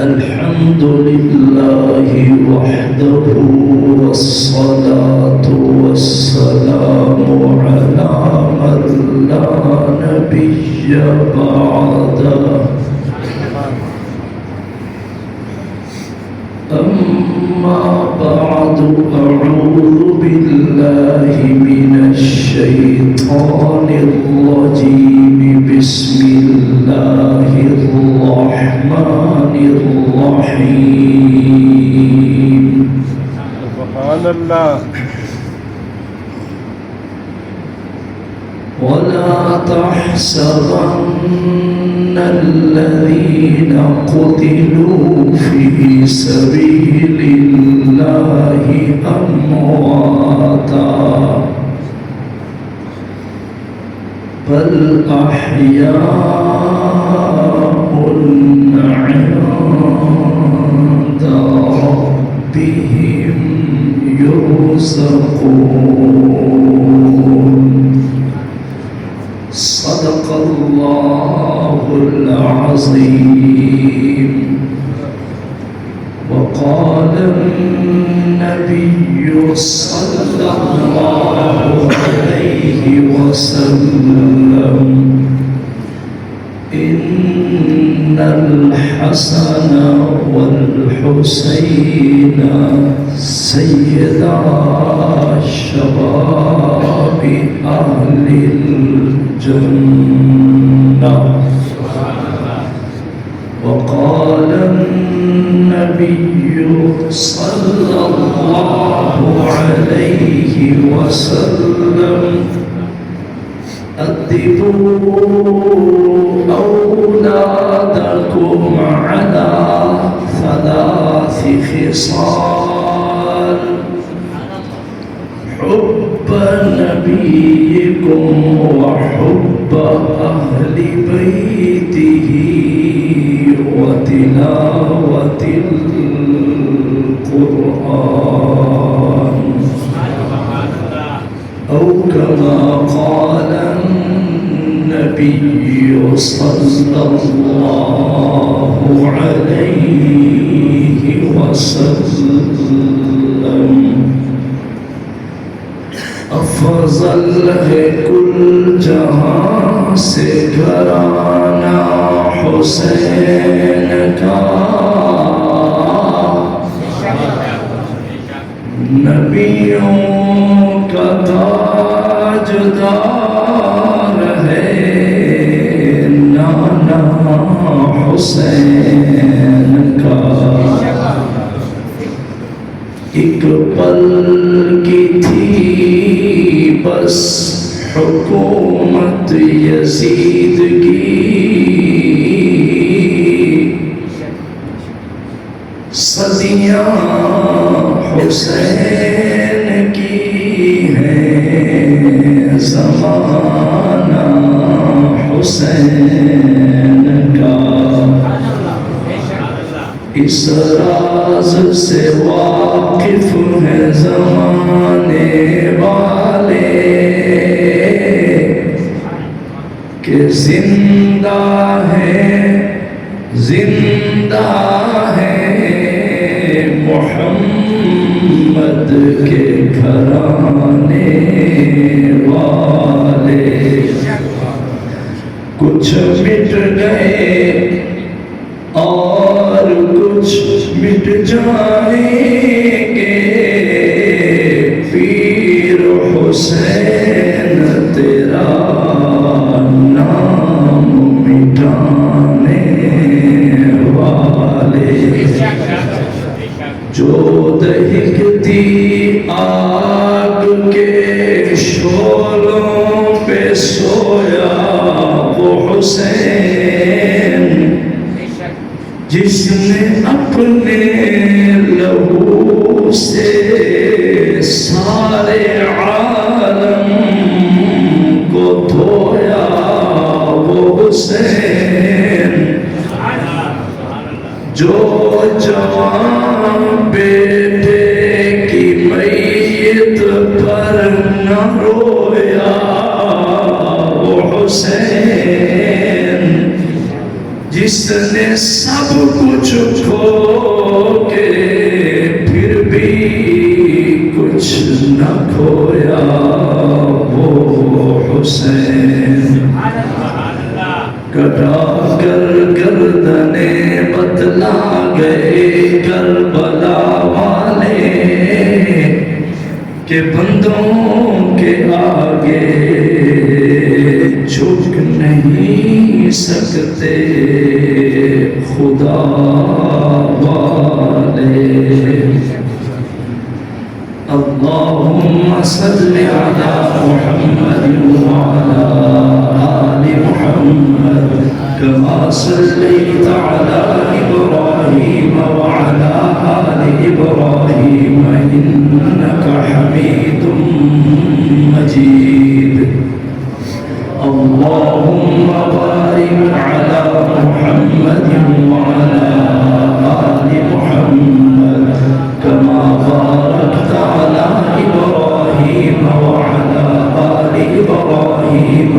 الحمد لله وحده والصلاة والسلام على من لا نبي بعده أما بعد أعوذ بالله من الشيطان الرجيم بسم الله الرحمن الرحيم سبحان الله ولا تحسبن الذين قتلوا في سبيل الله أمواتا بل أحياء عند ربهم يرزقون صدق الله العظيم وقال النبي صلى الله عليه وسلم إن الحسن والحسين سيدا شباب أهل الجنة وقال النبي صلى الله عليه وسلم أدبوا أولادكم على ثلاث خصال حب نبيكم وحب أهل بيته وتلاوة القرآن أو كما قال النبي صلى الله عليه وسلم अफजल है कुल जहां से घराना हुसैन का नबियों का ताजदार है नाना हुसैन का एक पल की थी बस हुकूमत यजीद की सदियां हुसैन की हैं ज़माना हुसैन का इस राज से वाकिफ है ज़माने वाले कि जिंदा है मोहम्मद के घराने वाले कुछ मिट गए और कुछ मिट जाएंगे पीर हुसैन तेरा नाम मिटाने वाले जो दहिकती आग के शोलों पे सोया वो हुसैन जिसने अपने लहू से सारे आलम को धोया वो हुसैन जो जवान बेटे की मैयत पर न रोया वो हुसैन जिसने सब कुछ खो के फिर भी कुछ न खोया वो हुसैन कटा कर गर्दने बतला गए करबला वाले के बंदों के आगे झुक नहीं सकते खुदा वाले। अल्लाहुम्मा सल्लि अला मुहम्मद व अला आलि मुहम्मद कमा सल्लैता अला इब्राहीम व अला आलि इब्राहीम इन्नका हमीदुम मजीद। अल्लाहुम्मा बारिक अला मुहम्मद व अला आलि मुहम्मद कमा बारकता अला इब्राहीम व अला आलि इब्राहीम